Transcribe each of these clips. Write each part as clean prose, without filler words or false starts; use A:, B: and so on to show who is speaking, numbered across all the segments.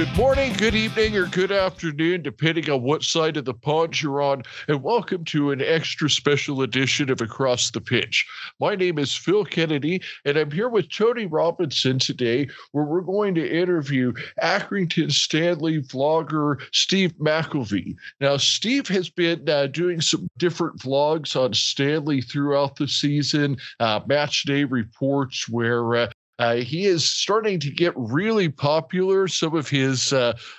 A: Good morning, good evening, or good afternoon, depending on what side of the pond you're on, and welcome to an extra special edition of Across the Pitch. My name is Phil Kennedy, and I'm here with Tony Robinson today, where we're going to interview Accrington Stanley vlogger Steve McKelvey. Now, Steve has been doing some different vlogs on Stanley throughout the season, match day reports where he is starting to get really popular. Some of his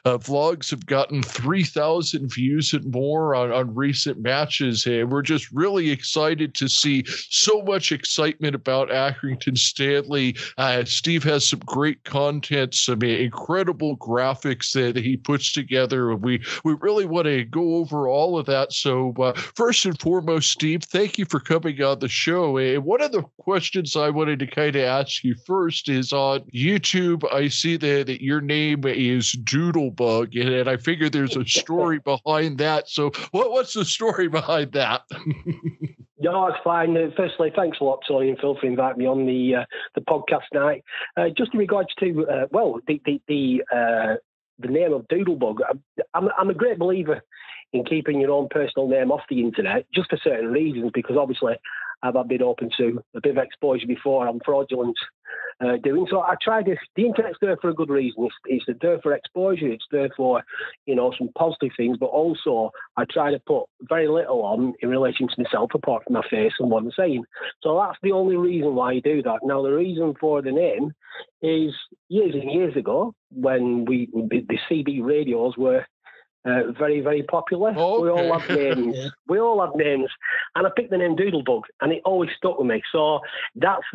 A: vlogs have gotten 3,000 views and more on recent matches. And we're just really excited to see so much excitement about Accrington Stanley. Steve has some great content, some incredible graphics that he puts together. We really want to go over all of that. So first and foremost, Steve, thank you for coming on the show. And one of the questions I wanted to kind of ask you first is on YouTube. I see that your name is Doodlebug, and I figure there's a story behind that. So what's the story behind that?
B: No, it's fine. Firstly, thanks a lot, Tony and Phil, for inviting me on the podcast tonight. Just in regards to, the name of Doodlebug, I'm a great believer in keeping your own personal name off the internet, just for certain reasons, because obviously I've been open to a bit of exposure before. I'm fraudulent doing so. I try this. The internet's there for a good reason. It's there for exposure. It's there for, some positive things. But also, I try to put very little on in relation to myself, apart from my face and what I'm saying. So that's the only reason why I do that. Now, the reason for the name is years and years ago when the CB radios were very, very popular.
A: Okay.
B: We all have names. We all have names. And I picked the name Doodlebug, and it always stuck with me. So that's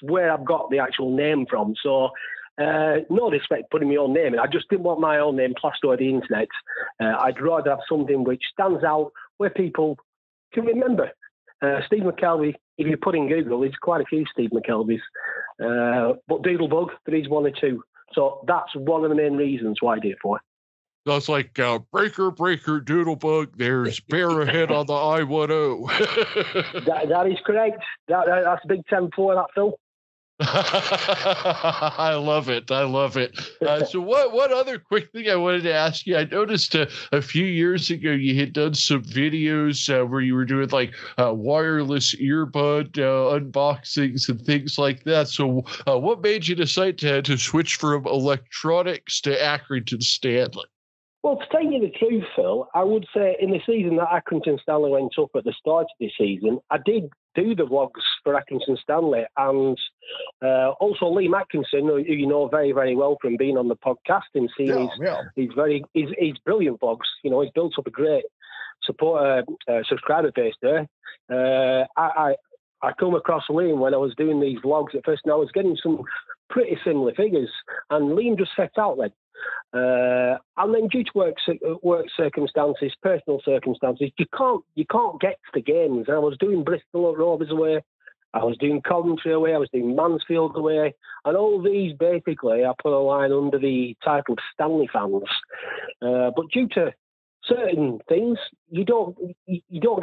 B: where I've got the actual name from. So no disrespect putting my own name in. I just didn't want my own name plastered over the internet. I'd rather have something which stands out, where people can remember. Steve McKelvey, if you put in Google, there's quite a few Steve McKelveys. But Doodlebug, there is one or two. So that's one of the main reasons why I did it for.
A: So it's like breaker, Doodlebug. There's bear ahead on the I-10.
B: That is correct. That's a big 10-4, that, Phil.
A: I love it. So what other quick thing I wanted to ask you? I noticed a few years ago you had done some videos where you were doing like wireless earbud unboxings and things like that. So what made you decide to switch from electronics to Accrington Stanley?
B: Well, to tell you the truth, Phil, I would say in the season that Accrington Stanley went up at the start of this season, I did do the vlogs for Accrington Stanley, and also Liam Atkinson, who you know very, very well from being on the podcasting series. He's brilliant vlogs. He's built up a great subscriber base there. I come across Liam when I was doing these vlogs at first, and I was getting some pretty similar figures, and Liam just set out then. And then due to work circumstances, personal circumstances, you can't get to the games. And I was doing Bristol at Rovers away, I was doing Coventry away, I was doing Mansfield away, and all these basically I put a line under the title of Stanley fans. But due to certain things, you don't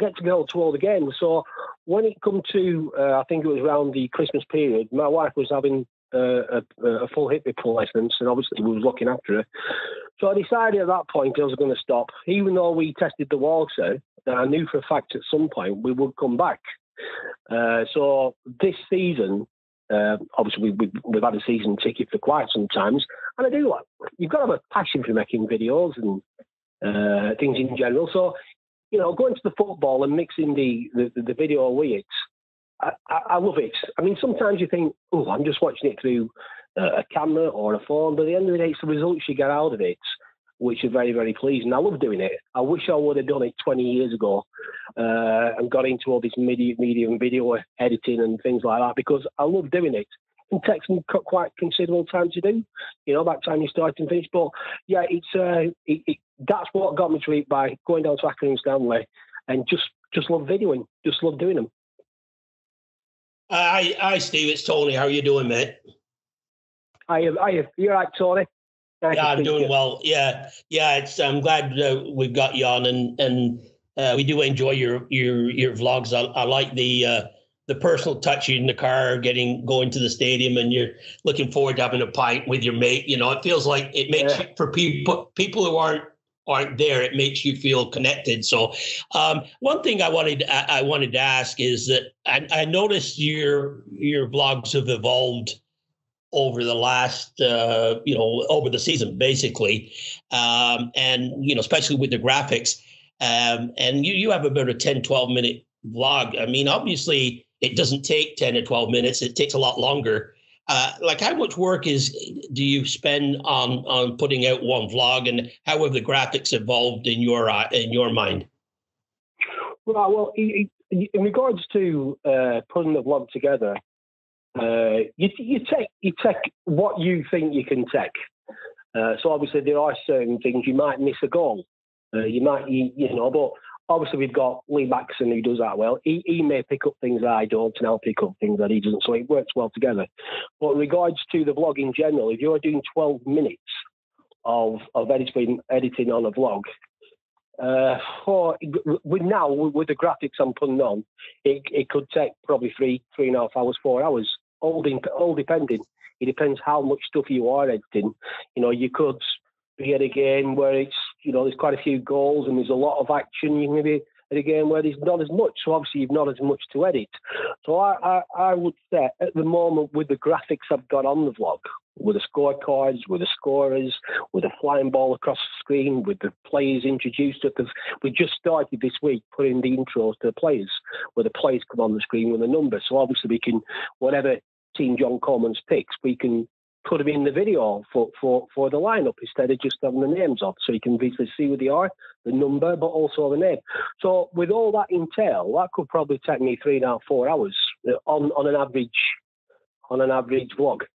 B: get to go to all the games. So when it come to, I think it was around the Christmas period, my wife was having a full hip replacement, and obviously we was looking after her. So I decided at that point I was going to stop, even though we tested the water. I knew for a fact at some point we would come back. So this season, obviously we've had a season ticket for quite some times, and I do like, you've got to have a passion for making videos and things in general. So going to the football and mixing the video with it, I love it. I mean, sometimes you think, oh, I'm just watching it through a camera or a phone, but at the end of the day, it's the results you get out of it, which are very, very pleasing. I love doing it. I wish I would have done it 20 years ago and got into all this medium video editing and things like that, because I love doing it. It takes me quite considerable time to do, by the time you start and finish. But yeah, that's what got me to it, by going down to Accrington Stanley and just love videoing, just love doing them.
C: Hi, Steve. It's Tony. How are you doing, mate?
B: You're right, Tony.
C: Nice, I'm doing well. Yeah. I'm glad we've got you on, and we do enjoy your vlogs. I like the the personal touch in the car, going to the stadium, and you're looking forward to having a pint with your mate. It feels like it makes you, for people who aren't there, it makes you feel connected. So one thing I wanted to ask is that I noticed your vlogs have evolved over the last, over the season, basically. And, especially with the graphics. And you have about a 10, 12 minute vlog. I mean, obviously it doesn't take 10 or 12 minutes. It takes a lot longer. How much work do you spend on putting out one vlog, and how have the graphics evolved in your mind?
B: Well, in regards to putting the vlog together, you take what you think you can take. So obviously there are certain things you might miss a goal. But obviously we've got Lee Maxson who does that well. He may pick up things that I don't, and I'll pick up things that he doesn't. So it works well together. But in regards to the vlog in general, if you're doing 12 minutes of editing on a vlog, with the graphics I'm putting on, it could take probably 3.5 hours, 4 hours, all depending. It depends how much stuff you are editing. You could be at a game where it's, there's quite a few goals and there's a lot of action. You can be at a game where there's not as much. So obviously you've not as much to edit. So I would say at the moment, with the graphics I've got on the vlog, with the scorecards, with the scorers, with the flying ball across the screen, with the players introduced, because we just started this week putting the intros to the players, where the players come on the screen with a number. So obviously we can, whatever team John Coleman's picks, we can put them in the video for the lineup instead of just having the names on, so you can visually see who they are, the number, but also the name. So with all that entail, that could probably take me 3.5, 4 hours on an average vlog.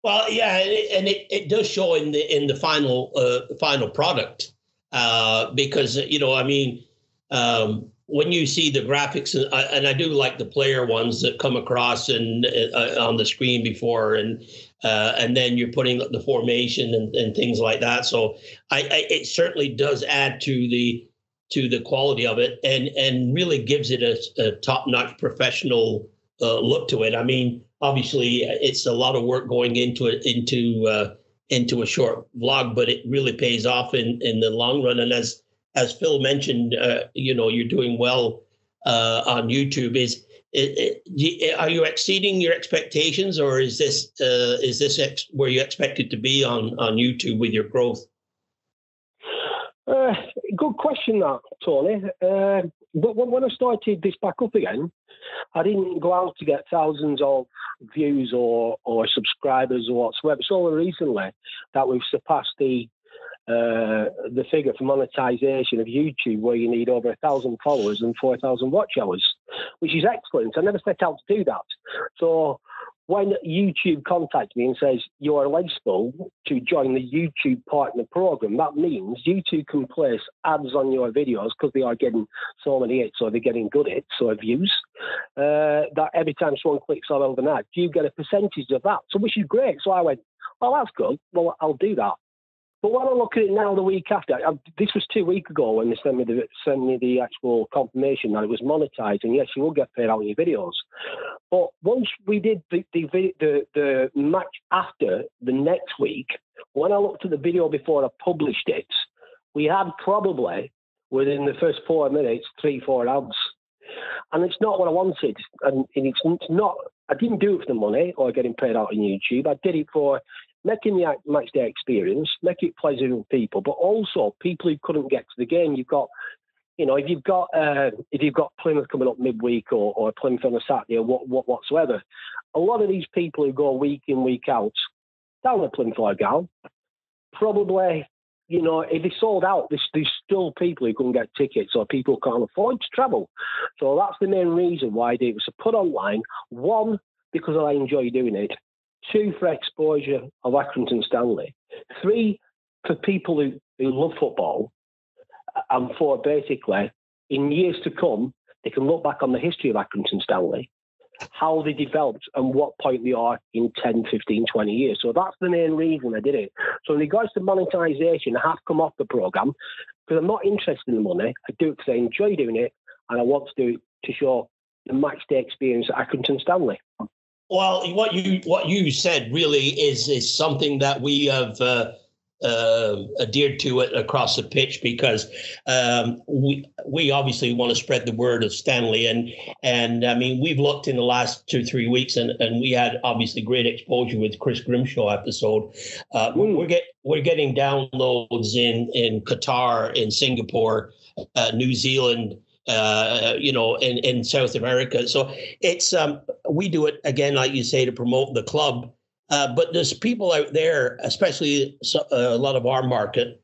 C: Well, yeah, and it does show in the final product, because when you see the graphics, and I do like the player ones that come across and on the screen before, and then you're putting the formation and things like that. So it certainly does add to the quality of it, and really gives it a top-notch professional look to it. I mean, obviously, it's a lot of work going into a short vlog, but it really pays off in the long run. And as Phil mentioned, you're doing well on YouTube. Are you exceeding your expectations, or is this where you expected to be on YouTube with your growth?
B: Good question, that, Tony. But when I started this back up again, I didn't go out to get thousands of views or subscribers or whatsoever. It's only recently that we've surpassed the figure for monetization of YouTube, where you need over 1,000 followers and 4,000 watch hours, which is excellent. I never set out to do that. So when YouTube contacts me and says you're eligible to join the YouTube Partner Program, that means YouTube can place ads on your videos, because they are getting so many hits, or they're getting good hits or views, that every time someone clicks on an ad, you get a percentage of that. So, which is great. So I went, oh, that's good. Well, I'll do that. But when I look at it now, the week after, this was 2 weeks ago when they sent me the actual confirmation that it was monetized, and yes, you will get paid out in your videos. But once we did the match after the next week, when I looked at the video before I published it, we had probably, within the first 4 minutes, 3-4 ads. And it's not what I wanted. And it's not, I didn't do it for the money or getting paid out on YouTube. I did it for making the match day experience, making it pleasurable for people, but also people who couldn't get to the game. You've got, if you've got Plymouth coming up midweek or Plymouth on a Saturday or whatsoever, a lot of these people who go week in, week out down at Plymouth Argyle, probably, if they sold out, there's still people who couldn't get tickets, or people who can't afford to travel. So that's the main reason why I did it, was to put online. 1, because I enjoy doing it. 2, for exposure of Accrington Stanley. 3, for people who love football. And 4, basically, in years to come, they can look back on the history of Accrington Stanley, how they developed and what point they are in 10, 15, 20 years. So that's the main reason I did it. So in regards to monetization, I have come off the programme because I'm not interested in the money. I do it because I enjoy doing it, and I want to do it to show the match day experience at Accrington Stanley.
C: Well, what you said really is something that we have adhered to it across the pitch, because we obviously want to spread the word of Stanley, and I mean, we've looked in the last 2-3 weeks, and we had obviously great exposure with Chris Grimshaw episode. We're getting downloads in Qatar, in Singapore, New Zealand, in South America. So it's we do it again, like you say, to promote the club. But there's people out there, especially a lot of our market,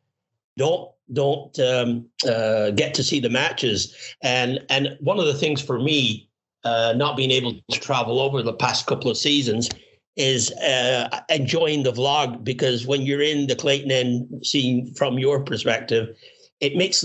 C: don't get to see the matches. And one of the things for me, not being able to travel over the past couple of seasons, is enjoying the vlog, because when you're in the Clayton end, seeing from your perspective, it makes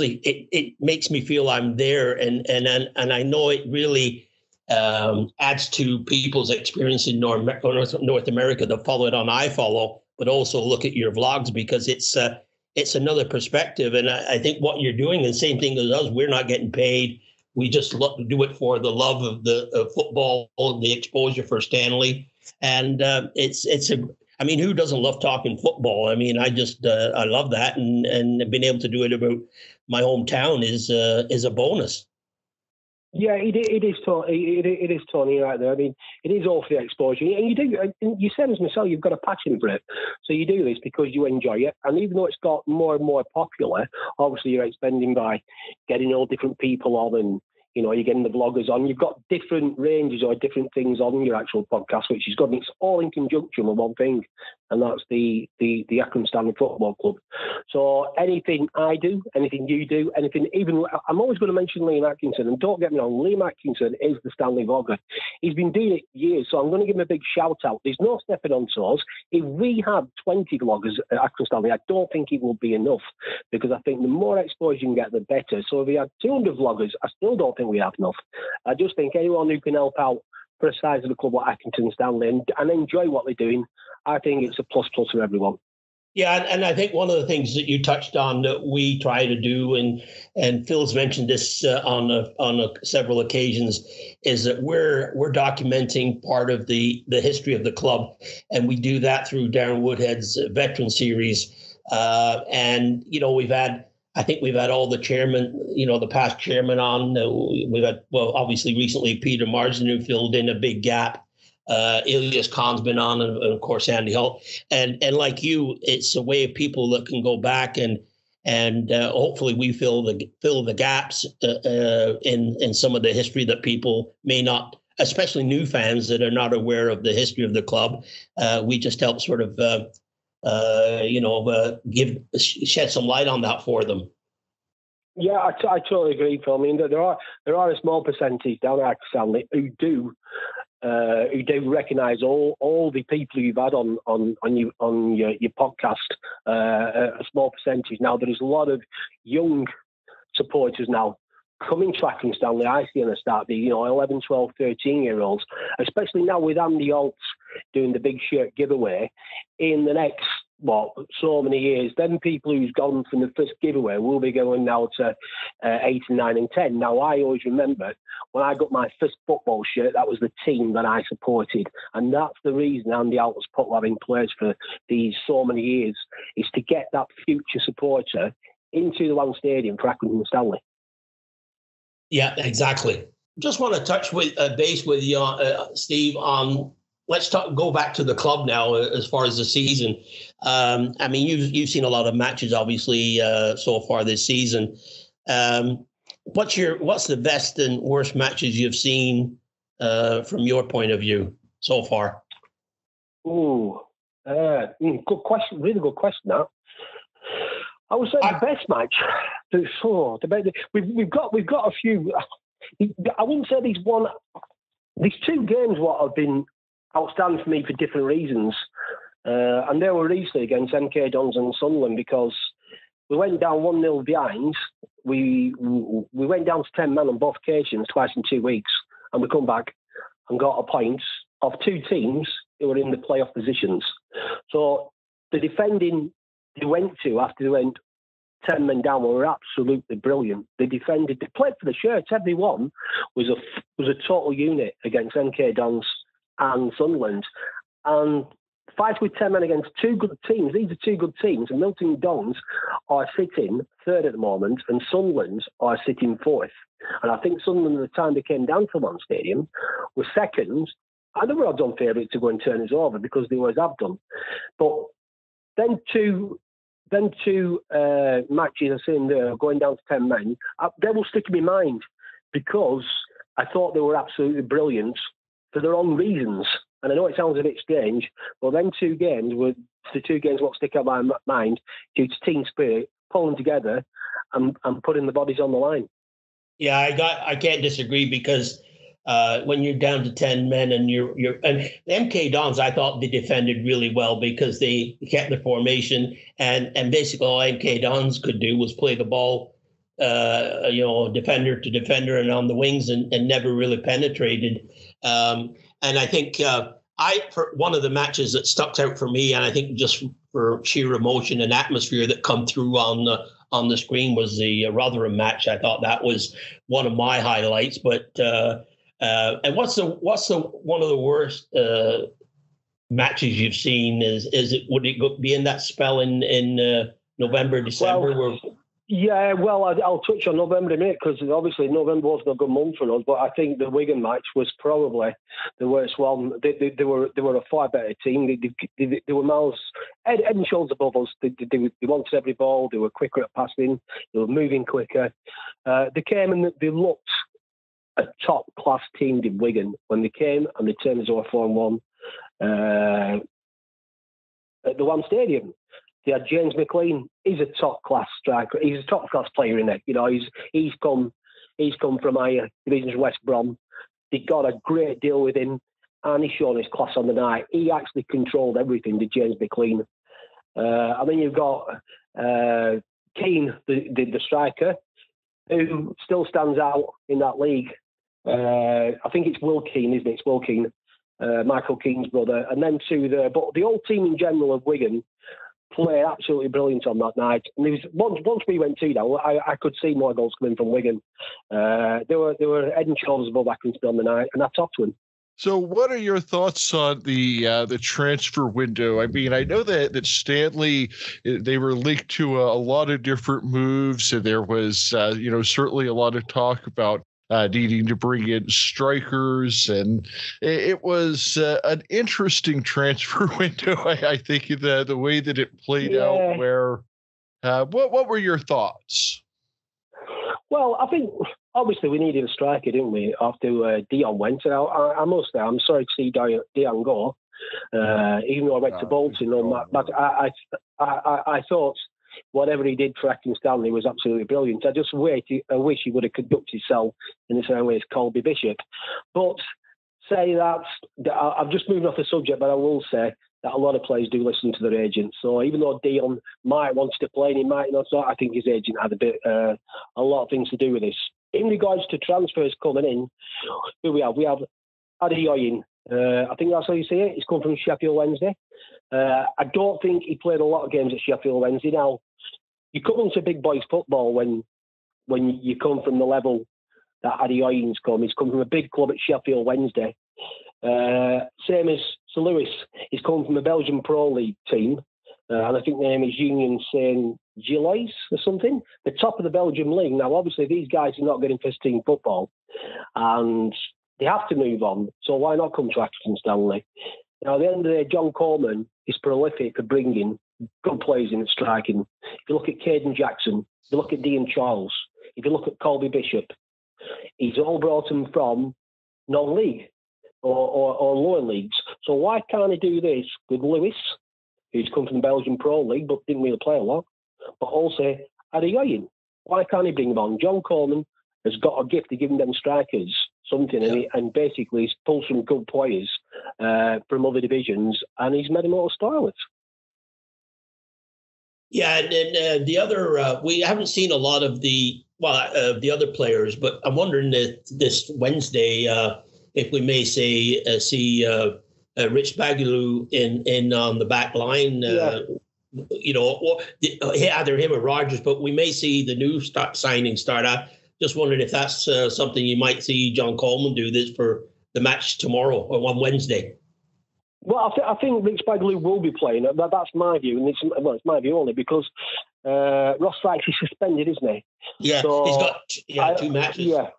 C: me feel I'm there, and I know it really adds to people's experience in North America that follow it on iFollow, but also look at your vlogs, because it's another perspective. And I think what you're doing, the same thing as us, we're not getting paid. We just do it for the love of the football, the exposure for Stanley, and I mean, who doesn't love talking football? I mean, I love that, and being able to do it about my hometown is a bonus.
B: Yeah, it is, Tony, right there. I mean, it is all for the exposure. And you said as myself, you've got a passion for it. So you do this because you enjoy it. And even though it's got more and more popular, obviously you're expanding by getting all different people on, and you're getting the vloggers on. You've got different ranges or different things on your actual podcast, which is good. And it's all in conjunction with one thing, and that's the Accrington Stanley Football Club. So anything I do, anything you do, even I'm always going to mention Liam Atkinson. And don't get me wrong, Liam Atkinson is the Stanley vlogger. He's been doing it years, so I'm going to give him a big shout out. There's no stepping on toes. If we had 20 vloggers at Accrington Stanley, I don't think it will be enough, because I think the more exposure you can get, the better. So if we had 200 vloggers, I still don't think we have enough. I just think anyone who can help out for a size of the club like Accrington Stanley and enjoy what they're doing, I think it's a plus for everyone.
C: Yeah, and I think one of the things that you touched on that we try to do, and Phil's mentioned this on several occasions, is that we're documenting part of the history of the club, and we do that through Darren Woodhead's veteran series. And I think we've had all the chairman, the past chairman on. We've had, obviously recently Peter Marsden, who filled in a big gap. Elias Khan's been on, and of course Andy Hull. And like you, it's a way of people that can go back and hopefully we fill the gaps in some of the history that people may not, especially new fans that are not aware of the history of the club. We just help sort of shed some light on that for them.
B: Yeah, I totally agree, Phil. I mean, there are a small percentage down at Stanley who do recognise all the people you've had on your podcast. A small percentage. Now there is a lot of young supporters now coming to Accrington Stanley. I see on the start, the 11, 12, 13-year-olds, especially now with Andy Holtz doing the big shirt giveaway in the next so many years. Then people who's gone from the first giveaway will be going now to 8 and 9 and 10. Now I always remember when I got my first football shirt, that was the team that I supported, and that's the reason Andy Holtz put that in place for these so many years, is to get that future supporter into the One Stadium for Accrington Stanley. Yeah,
C: exactly. Just want to touch base with you, Steve, on. Let's go back to the club now as far as the season. I mean, you've seen a lot of matches, obviously, so far this season. What's the best and worst matches you've seen from your point of view so far?
B: Good question. Really good question. That I would say the best match. We've got a few. I wouldn't say these two games what have been outstanding for me for different reasons. And they were recently against MK Dons and Sunderland, because we went down 1-0 behind. We went down to 10 men on both occasions twice in 2 weeks, and we come back and got a point of two teams who were in the playoff positions. So the defending they went to after they went 10 men down were absolutely brilliant. They defended, they played for the shirts. Everyone was a total unit against MK Dons and Sunderland. And 5 with 10 men against two good teams. These are two good teams. And Milton Dons are sitting third at the moment, and Sunderland are sitting fourth. And I think Sunderland, at the time they came down to One Stadium, were second. And they were odds-on favourites to go and turn us over because they always have done. But then two matches I've seen there going down to 10 men, they will stick in my mind because I thought they were absolutely brilliant for their own reasons. And I know it sounds a bit strange, but then two games were the two games what stick out my mind due to team spirit, pulling together and putting the bodies on the line.
C: Yeah, I can't disagree because when you're down to 10 men and and the MK Dons, I thought they defended really well because they kept the formation and basically all MK Dons could do was play the ball, defender to defender and on the wings and never really penetrated. And I think for one of the matches that stuck out for me, and I think just for sheer emotion and atmosphere that come through on the screen was the Rotherham match. I thought that was one of my highlights. But and what's the one of the worst matches you've seen? Would it be in that spell in November, December?
B: I'll touch on November in a minute because obviously November wasn't a good month for us. But I think the Wigan match was probably the worst one. They were a far better team. They were miles head and shoulders above us. They wanted every ball. They were quicker at passing. They were moving quicker. They came and they looked a top class team in Wigan when they came and they turned us over 4-1 at the One Stadium. They had James McLean. He's a top class striker. He's a top class player in it. You know, he's come from higher divisions, West Brom. They got a great deal with him, and he's shown his class on the night. He actually controlled everything. Did James McLean? And then you've got Keane, the striker, who still stands out in that league. I think it's Will Keane, isn't it? It's Will Keane, Michael Keane's brother, and then two there. But the whole team in general of Wigan played absolutely brilliant on that night. And there was, once we went 2-0, I could see more goals coming from Wigan. They were head and shoulders above Accrington on the night, and I talked to him.
A: So what are your thoughts on the transfer window? I mean, I know that Stanley, they were linked to a lot of different moves, and there was, certainly a lot of talk about needing to bring in strikers, and it was an interesting transfer window. I think the way that it played out. Where, what were your thoughts?
B: Well, I think obviously we needed a striker, didn't we? After Dion went, and I must say I'm sorry to see Dion go. Even though I went to Bolton, but I thought whatever he did for Accrington Stanley was absolutely brilliant. I wish he would have conducted himself in the same way as Colby Bishop. But say that, I've just moved off the subject, but I will say that a lot of players do listen to their agents. So even though Dion might want to play and he might not, I think his agent had a lot of things to do with this. In regards to transfers coming in, who we have? We have Adeoyin. I think that's how you say it. He's come from Sheffield Wednesday. I don't think he played a lot of games at Sheffield Wednesday. Now, you come into big boys football when you come from the level that Adeoyin's come. He's come from a big club at Sheffield Wednesday. Same as Sir Lewis. He's come from a Belgian Pro League team. And I think the name is Union Saint Gilles or something. The top of the Belgian league. Now, obviously, these guys are not getting first-team football. And they have to move on. So why not come to Accrington Stanley? Now, at the end of the day, John Coleman is prolific for bringing good players in and striking. If you look at Caden Jackson, if you look at Dean Charles, if you look at Colby Bishop, he's all brought them from non-league or lower leagues. So why can't he do this with Lewis, who's come from the Belgian Pro League but didn't really play a lot, but also Adeoyin? Why can't he bring them on? John Coleman has got a gift of giving them strikers something, and basically he's pulled some good players from other divisions, and he's made them all starlets.
C: Yeah, and the other, we haven't seen a lot of the other players, but I'm wondering that this Wednesday, if we may say see Rich Bagaloo in on the back line. either him or Rogers, but we may see the new signing start out. Just wondering if that's something you might see John Coleman do this for the match tomorrow or on Wednesday.
B: Well, I think Rich Bagley will be playing. That's my view, and it's my view only because Ross Sykes is suspended, isn't he?
C: Yeah, so he's got 2 matches.
B: Yeah.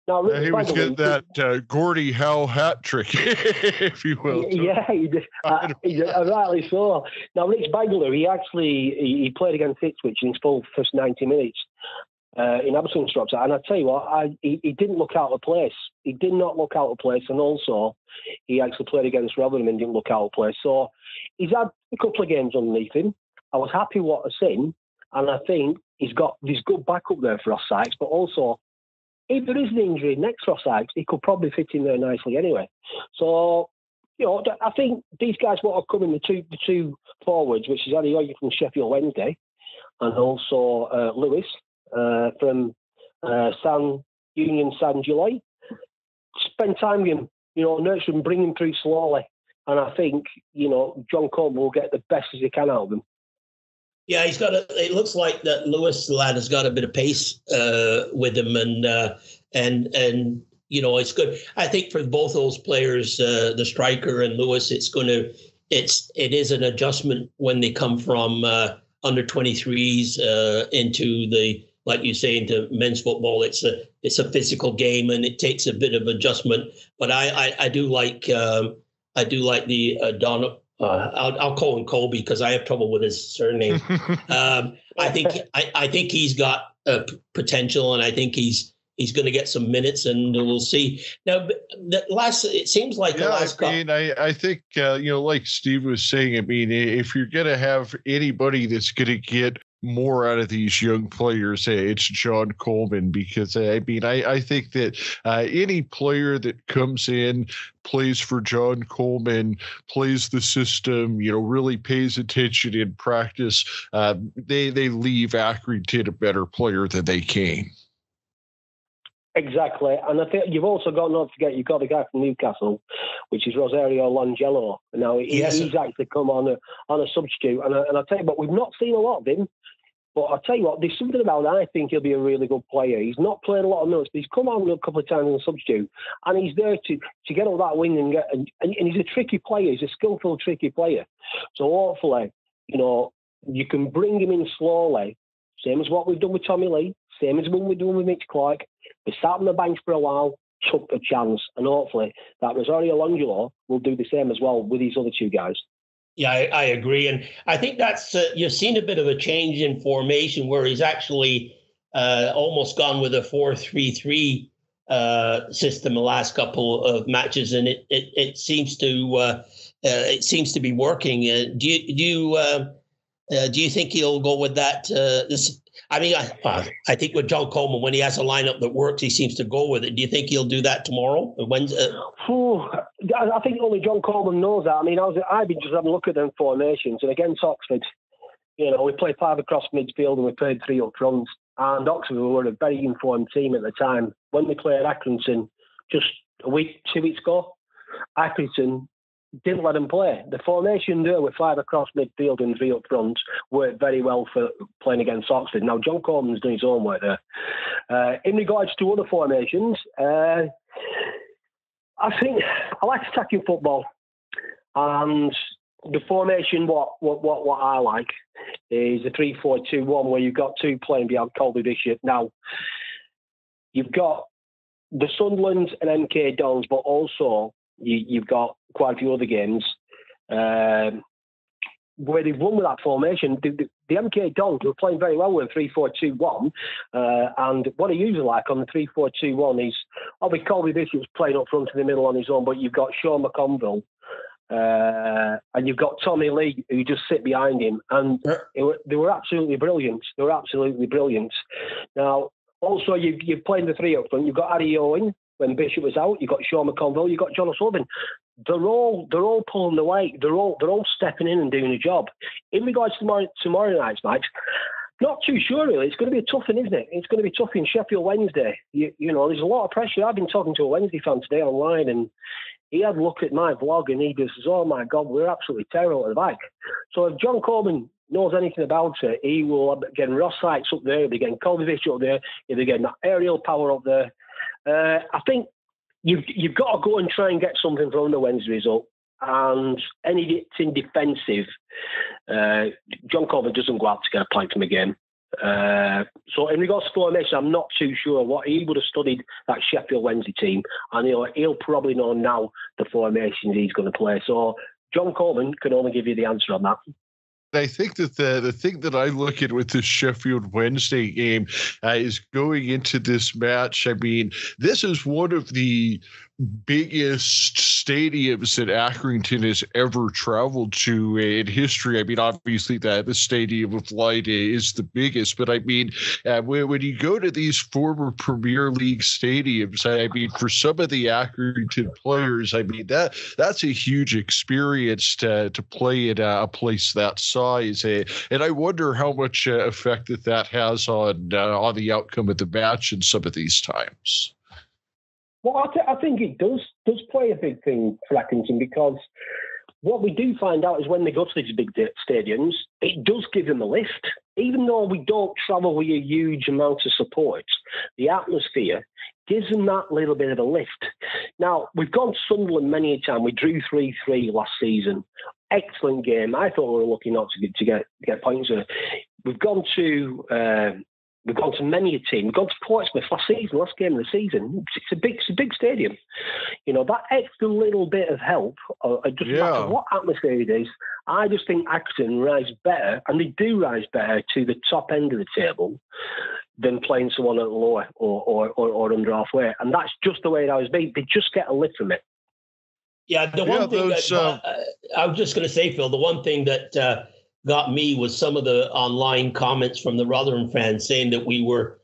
B: Now,
A: he was getting that Gordie Howe hat trick, if you will.
B: Yeah, he did. Rightly so. Now, Rich Bagley, he played against Ipswich in his full first 90 minutes in Aberdeen Strops. And I tell you what, he didn't look out of place. He did not look out of place. And also, he actually played against Rotherham and didn't look out of place. So he's had a couple of games underneath him. I was happy what I've seen. And I think he's got this good backup there for Ross Sykes. But also, if there is an injury next to Ross Sykes, he could probably fit in there nicely anyway. So, I think these guys what are coming, the two forwards, which is Adeoye from Sheffield Wednesday, and also Lewis from San July. Spend time with him, nurture him, bring him through slowly. And I think, John Coleman will get the best as he can out of him.
C: Yeah, it looks like that Lewis lad has got a bit of pace with him, and it's good. I think for both those players, the striker and Lewis, it is an adjustment when they come from under 23s into the, like you say, into men's football. It's a physical game, and it takes a bit of adjustment. But I do like the Don. I'll call him Colby because I have trouble with his surname. I think he's got potential, and I think he's going to get some minutes, and we'll see. Now, it seems like the last.
A: I think like Steve was saying. I mean, if you're going to have anybody that's going to get more out of these young players, it's John Coleman, because I think that any player that comes in, plays for John Coleman, plays the system, really pays attention in practice, they leave Accrington a better player than they came.
B: Exactly, and I think you've also got, not to forget, you've got the guy from Newcastle, which is Rosario Langelo. Now he's actually come on a substitute, and I tell you what, we've not seen a lot of him. But I'll tell you what, there's something about him. I think he'll be a really good player. He's not played a lot of minutes, but he's come on a couple of times as a substitute, and he's there to get on that wing and he's a tricky player. He's a skillful, tricky player. So hopefully, you can bring him in slowly, same as what we've done with Tommy Lee, same as what we're doing with Mitch Clark. We sat on the bench for a while, took a chance, and hopefully that Rosario Langelo will do the same as well with these other two guys.
C: Yeah, I agree. And I think that's, you've seen a bit of a change in formation where he's actually almost gone with a 4-3-3 system the last couple of matches. And it seems to be working. Do you think he'll go with that? I think with John Coleman, when he has a lineup that works, he seems to go with it. Do you think he'll do that tomorrow?
B: I think only John Coleman knows that. I mean, I've been just having a look at them formations, and against Oxford, we played 5 across midfield and we played 3 up front. And Oxford were a very informed team at the time. When they played Accrington just a week, 2 weeks ago, Accrington didn't let them play. The formation there with 5 across midfield and 3 up front worked very well for playing against Oxford. Now, John Coleman's done his own work there. In regards to other formations, I think I like attacking football, and the formation. What I like is a 3-4-2-1 where you've got 2 playing behind Colby Bishop. Now you've got the Sunderland and MK Dons, but also you've got quite a few other games where they've won with that formation. The MK Dons were playing very well with 3-4-2-1, and what I usually like on the 3-4-2-1 is obviously Colby Bishop's playing up front in the middle on his own, but you've got Sean McConville and you've got Tommy Lee who just sit behind him, and they were absolutely brilliant. Now, also you've played the 3 up front. You've got Adeoye when Bishop was out. You've got Sean McConville. You've got John O'Sullivan. They're all pulling the weight. They're all stepping in and doing a job. In regards to tomorrow night's match, Not too sure, really. It's going to be a tough one, isn't it? It's going to be tough in Sheffield Wednesday. You know, there's a lot of pressure. I've been talking to a Wednesday fan today online, and he had a look at my vlog, and he just says, oh, my God, we're absolutely terrible at the back. So if John Coleman knows anything about it, he will be getting Ross Sykes up there, he'll be getting Kovacic up there, he'll be getting that aerial power up there. I think you've got to go and try and get something from the Wednesday result. And anything defensive, John Coleman doesn't go out to get a point from a game. So in regards to formation, I'm not too sure what he would have studied that Sheffield Wednesday team, and he'll probably know now the formations he's going to play. So John Coleman can only give you the answer on that.
A: I think that the thing that I look at with this Sheffield Wednesday game is going into this match. I mean, this is one of the biggest stadiums that Accrington has ever traveled to in history. I mean, obviously the Stadium of Light is the biggest, but I mean, when you go to these former Premier League stadiums, I mean, for some of the Accrington players, I mean, that's a huge experience to play in a place that size. And I wonder how much effect that has on the outcome of the match in some of these times.
B: Well, I think it does play a big thing for Accrington, because what we do find out is when they go to these big stadiums, it does give them a lift. Even though we don't travel with a huge amount of support, the atmosphere gives them that little bit of a lift. Now, we've gone to Sunderland many a time. We drew 3-3 last season. Excellent game. I thought we were lucky not to get points with it. We've gone to many a team. We've gone to Portsmouth last game of the season. It's a big stadium. You know, that extra little bit of help, it doesn't matter what atmosphere it is. I just think Accrington rise better, and they do rise better to the top end of the table than playing someone at the lower or under halfway. And that's just the way it always be. They just get a lift from it.
C: Yeah, the one thing I was just going to say, Phil, the one thing that got me was some of the online comments from the Rotherham fans saying that we were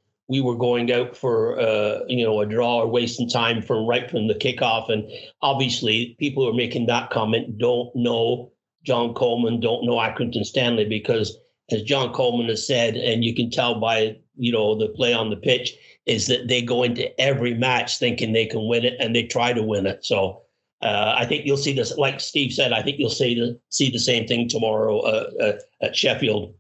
C: going out for a draw or wasting time right from the kickoff. And obviously, people who are making that comment don't know John Coleman, don't know Accrington Stanley, because as John Coleman has said, and you can tell by the play on the pitch, is that they go into every match thinking they can win it, and they try to win it. So I think you'll see this, like Steve said, I think you'll see the same thing tomorrow at Sheffield.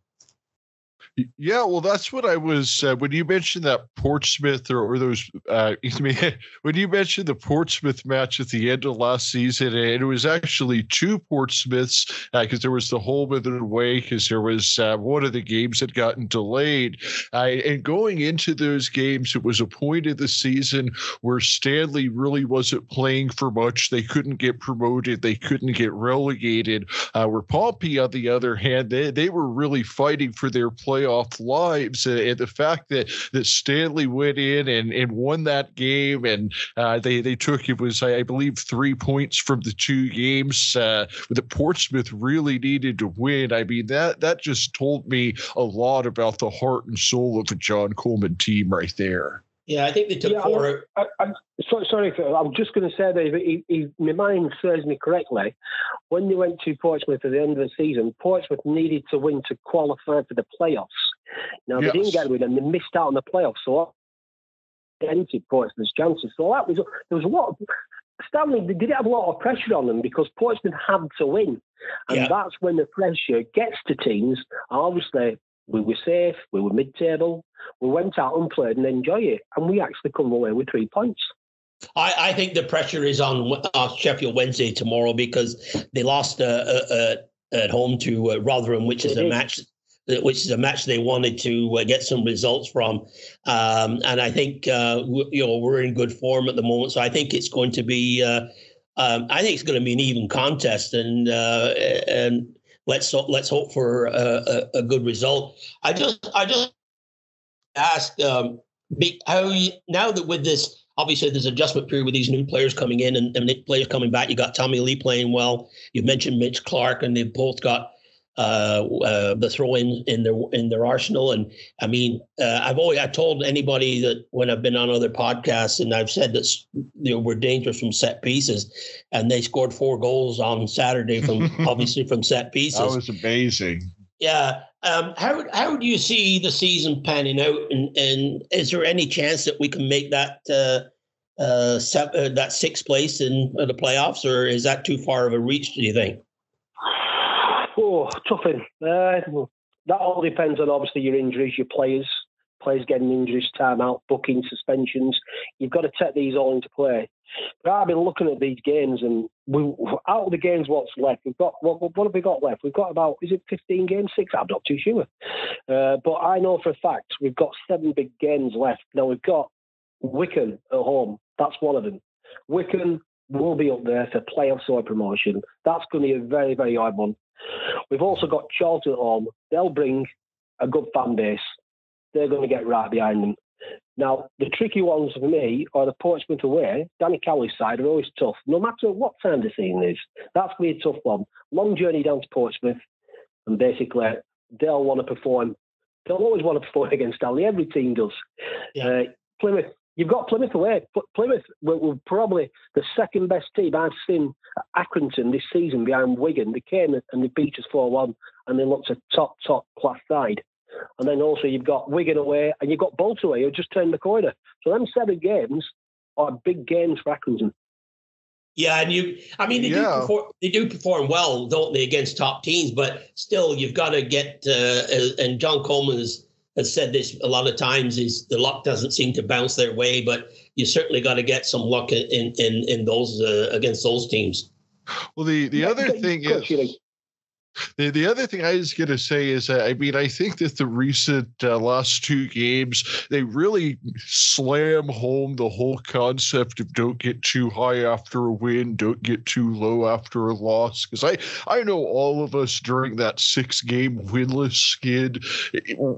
A: Yeah, well, that's what I was when you mentioned that Portsmouth or those. When you mentioned the Portsmouth match at the end of last season, and it was actually two Portsmouths because there was the home and the away, because there was one of the games had gotten delayed. And going into those games, it was a point of the season where Stanley really wasn't playing for much. They couldn't get promoted. They couldn't get relegated. Where Pompey, on the other hand, they were really fighting for their playoff lives, and the fact that Stanley went in and won that game, and they took, it was I believe 3 points from the two games that Portsmouth really needed to win. I mean, that just told me a lot about the heart and soul of a John Coleman team right there.
C: Yeah, I think they took four.
B: Sorry, Phil. I'm just going to say that if my mind serves me correctly, when they went to Portsmouth at the end of the season, Portsmouth needed to win to qualify for the playoffs. Now, they didn't get a win, and they missed out on the playoffs, so that ended Portsmouth's chances. So there was a lot of... Stanley, they did have a lot of pressure on them because Portsmouth had to win. And that's when the pressure gets to teams. Obviously, we were safe, we were mid-table, we went out and played and enjoyed it, and we actually come away with 3 points.
C: I think the pressure is on Sheffield Wednesday tomorrow because they lost at home to Rotherham, which is a match they wanted to get some results from. And I think we're in good form at the moment, so I think it's going to be an even contest, and let's hope for a good result. I just ask now that with this. Obviously, there's an adjustment period with these new players coming in and players coming back. You got Tommy Lee playing well. You mentioned Mitch Clark, and they've both got the throw-in in their arsenal. And I mean, I've told anybody that when I've been on other podcasts, and I've said that we're dangerous from set pieces, and they scored 4 goals on Saturday from set pieces.
A: That was amazing.
C: Yeah. How do you see the season panning out, and is there any chance that we can make that that sixth place in the playoffs, or is that too far of a reach, do you think?
B: Oh, tough in. That all depends on obviously your injuries, your players getting injuries, time out, booking, suspensions. You've got to take these all into play. But I've been looking at these games, and out of the games, what's left? We've got what have we got left? We've got about, is it 15 games? 6? I'm not too sure. But I know for a fact we've got 7 big games left. Now we've got Wycombe at home. That's one of them. Wycombe will be up there for playoffs or promotion. That's going to be a very, very hard one. We've also got Charlton at home. They'll bring a good fan base. They're going to get right behind them. Now, the tricky ones for me are the Portsmouth away. Danny Cowley's side are always tough, no matter what time the season is. That's going to be a tough one. Long journey down to Portsmouth, and basically they'll want to perform. They'll always want to perform against Stanley. Every team does. Yeah. Plymouth, you've got Plymouth away. Plymouth were probably the second best team I've seen at Accrington this season behind Wigan. They came and they beat us 4-1, and they looked a top class side. And then also you've got Wigan away, and you've got Bolton away, who just turned the corner. So them 7 games are big games for Accrington.
C: Yeah, and they do perform well, don't they, against top teams? But still, you've got to get. And John Coleman has said this a lot of times: is the luck doesn't seem to bounce their way, but you certainly got to get some luck in those against those teams.
A: Well, the other thing is. The other thing I was going to say is, I think that the recent last 2 games, they really slam home the whole concept of don't get too high after a win, don't get too low after a loss. Because I know all of us during that 6-game winless skid,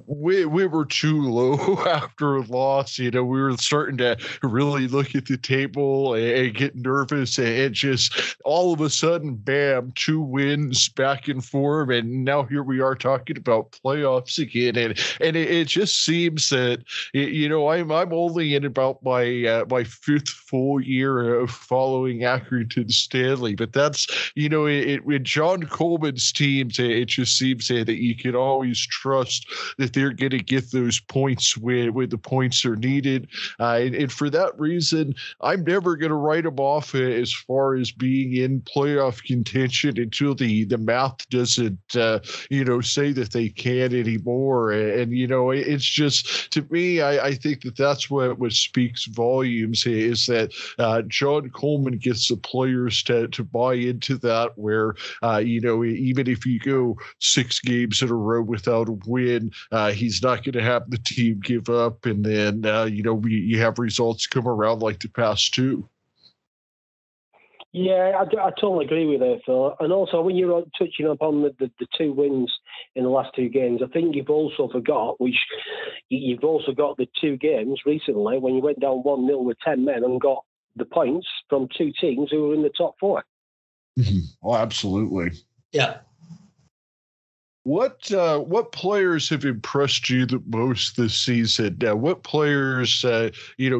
A: we were too low after a loss. We were starting to really look at the table and get nervous, and just all of a sudden, bam, 2 wins back in form, and now here we are talking about playoffs again, and it just seems that I'm only in about my 5th full year of following Accrington Stanley, but that's with John Coleman's teams, it just seems that you can always trust that they're going to get those points when the points are needed, and for that reason, I'm never going to write them off as far as being in playoff contention until the math doesn't say that they can't anymore. And it's just, to me, I think that's what speaks volumes, is that John Coleman gets the players to buy into that, where even if you go 6 games in a row without a win, he's not going to have the team give up, and then you have results come around like the past 2.
B: Yeah, I totally agree with that, Phil. And also, when you're touching upon the 2 wins in the last 2 games, I think you've also got the 2 games recently when you went down 1-0 with 10 men and got the points from 2 teams who were in the top 4.
A: Mm-hmm. Oh, absolutely.
C: Yeah.
A: What players have impressed you the most this season? What players,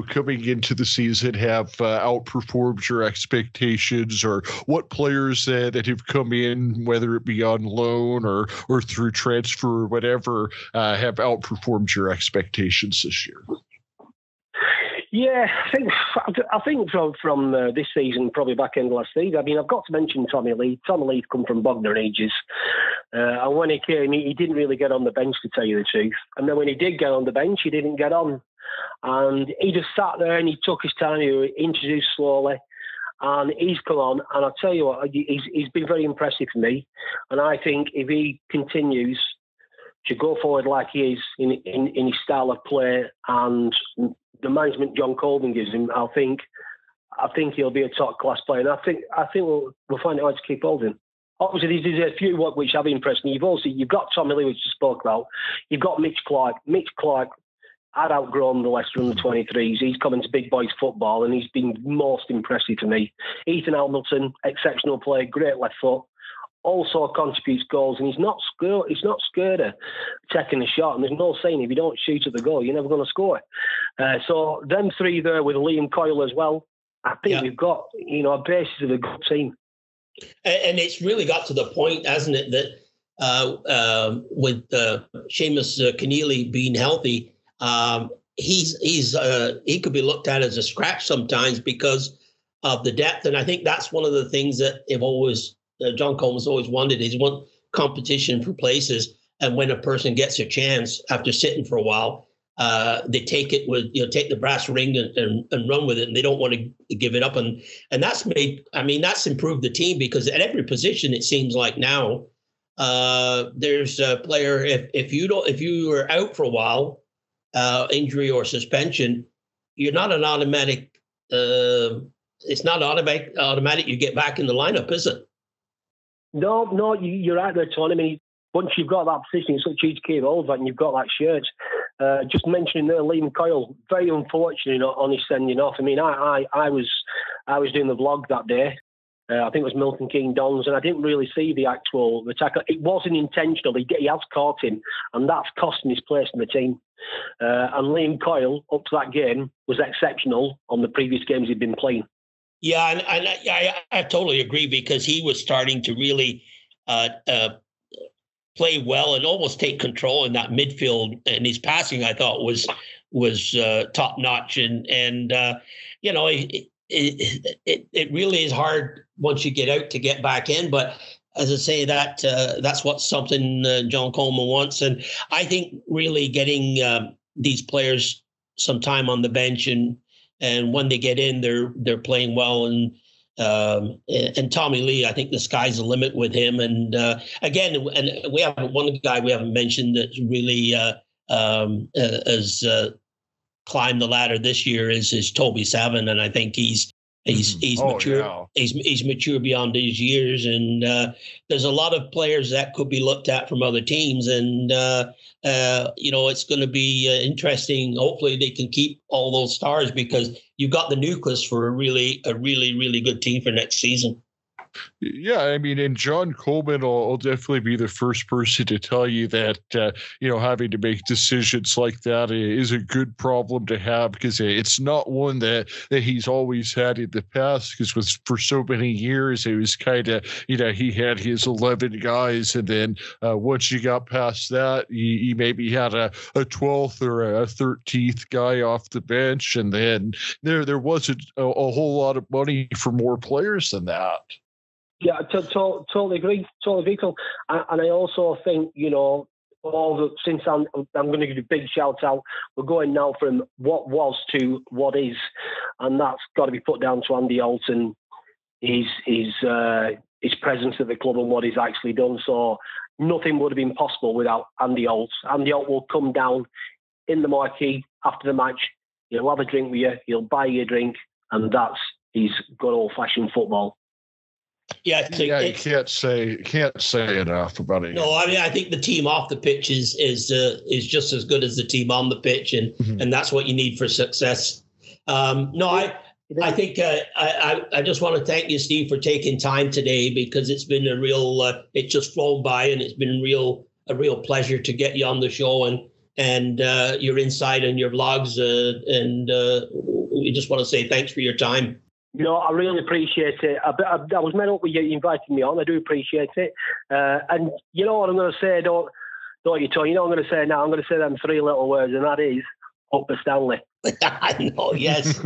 A: coming into the season have outperformed your expectations, or what players that have come in, whether it be on loan or through transfer or whatever, have outperformed your expectations this year?
B: Yeah, I think from this season, probably back end of last season. I mean, I've got to mention Tommy Lee. Tommy Lee's come from Bognor Regis, and when he came, he didn't really get on the bench, to tell you the truth. And then when he did get on the bench, he didn't get on, and he just sat there and he took his time. He introduced slowly, and he's come on. And I'll tell you what, he's been very impressive for me. And I think if he continues to go forward like he is in his style of play and the management John Coleman gives him, I think he'll be a top class player. And I think we'll find it hard to keep holding. Obviously, there's a few which have impressed me. You've got Tommy Lee, which you spoke about. You've got Mitch Clark. Mitch Clark had outgrown the Leicester under-23s. He's come into big boys football, and he's been most impressive to me. Ethan Hamilton, exceptional player, great left foot. Also contributes goals, and he's not scared of taking a shot. And there's no saying if you don't shoot at the goal, you're never going to score. So them 3 there with Liam Coyle as well. I think we've got a basis of a good team.
C: And it's really got to the point, hasn't it, that with Seamus Keneally being healthy, he could be looked at as a scratch sometimes because of the depth. And I think that's one of the things that John Coleman's always wanted, is want competition for places. And when a person gets a chance after sitting for a while, they take it with, take the brass ring and run with it, and they don't want to give it up. And that's that's improved the team, because at every position, it seems like now, there's a player, if you were out for a while, injury or suspension, you're not an automatic, it's not automatic you get back in the lineup, is it?
B: No, you're right there, Tony. I mean, once you've got that position, it's such a huge key role, and you've got that shirt. Just mentioning there, Liam Coyle, very unfortunate on his sending off. I mean, I was doing the vlog that day. I think it was Milton Keynes Dons, and I didn't really see the actual attack. It wasn't intentional. He has caught him, and that's costing his place in the team. And Liam Coyle, up to that game, was exceptional on the previous games he'd been playing.
C: Yeah, and I totally agree, because he was starting to really play well and almost take control in that midfield, and his passing, I thought, was top notch, and it really is hard once you get out to get back in. But as I say, that's what something John Coleman wants, and I think really getting these players some time on the bench, and when they get in, they're playing well. And Tommy Lee, I think the sky's the limit with him. And again, and we have one guy we haven't mentioned that's really has climbed the ladder this year is Toby Savin, and I think he's mature. Yeah. He's mature beyond his years, and there's a lot of players that could be looked at from other teams, and it's going to be interesting. Hopefully, they can keep all those stars, because you've got the nucleus for a really good team for next season.
A: Yeah, I mean, and John Coleman will definitely be the first person to tell you that, having to make decisions like that is a good problem to have, because it's not one that he's always had in the past, because for so many years, it was kind of, he had his 11 guys, and then once you got past that, he maybe had a 12th or a 13th guy off the bench, and then there wasn't a whole lot of money for more players than that.
B: Yeah, totally agree. Phil. And I also think, since I'm going to give a big shout out, we're going now from what was to what is, and that's got to be put down to Andy Holt and his presence at the club and what he's actually done. So nothing would have been possible without Andy Holt. Andy Holt will come down in the marquee after the match. He'll have a drink with you. He'll buy you a drink, and that's his good old-fashioned football.
C: Yeah,
A: you can't say enough about it.
C: No, I mean, I think the team off the pitch is just as good as the team on the pitch, and that's what you need for success. I think I just want to thank you, Steve, for taking time today, because it's been a real it's just flown by, and it's been a real pleasure to get you on the show and your insight and your vlogs, and we just want to say thanks for your time.
B: I really appreciate it. I was met up with you inviting me on. I do appreciate it. And you know what I'm going to say, don't you, Tony? You know what I'm going to say now? I'm going to say them three little words, and that is, up for Stanley.
C: I know, yes.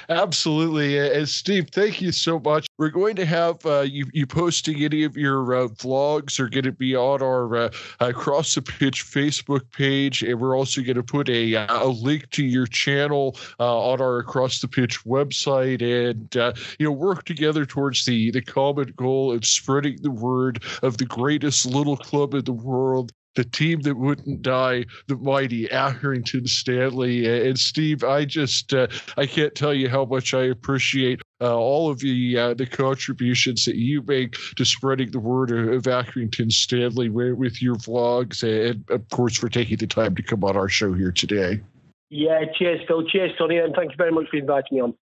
A: Absolutely. Steve, thank you so much. We're going to have you posting any of your vlogs are going to be on our Across the Pitch Facebook page, and we're also going to put a link to your channel on our Across the Pitch website, and work together towards the common goal of spreading the word of the greatest little club in the world, the team that wouldn't die, the mighty Accrington Stanley. And Steve, I can't tell you how much I appreciate all of the contributions that you make to spreading the word of Accrington Stanley with your vlogs, and of course for taking the time to come on our show here today.
B: Yeah, cheers, Phil. Cheers, Tony, and thank you very much for inviting me on.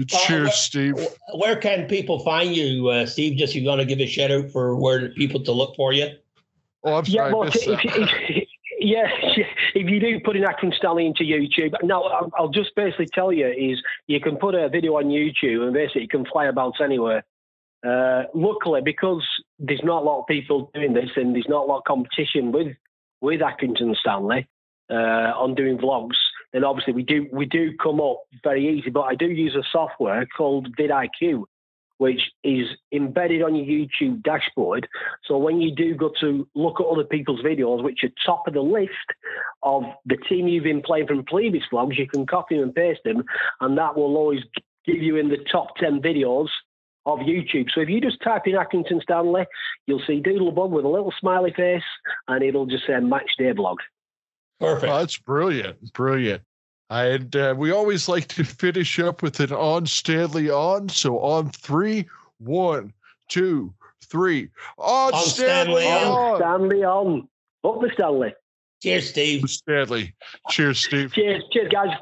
A: Cheers, Steve.
C: Where can people find you, Steve? Just you want to give a shout out for where people to look for you?
A: Oh, I'm sorry.
B: If you do put in Accrington Stanley into YouTube, now I'll just basically tell you is you can put a video on YouTube and basically you can fly about anywhere. Luckily, because there's not a lot of people doing this and there's not a lot of competition with Accrington Stanley on doing vlogs, then obviously we do come up very easy. But I do use a software called vidIQ, which is embedded on your YouTube dashboard. So when you do go to look at other people's videos, which are top of the list of the team you've been playing from previous vlogs, you can copy and paste them, and that will always give you in the top 10 videos of YouTube. So if you just type in Accrington Stanley, you'll see Doodlebug with a little smiley face, and it'll just say Match Day Vlog.
C: Perfect.
A: Oh, that's brilliant. Brilliant. And we always like to finish up with an on Stanley on. So on 3, 1, 2, 3. On Stanley on.
B: Stanley on. Up the Stanley.
C: Cheers, Steve.
A: Stanley. Cheers, Steve.
B: Cheers, guys.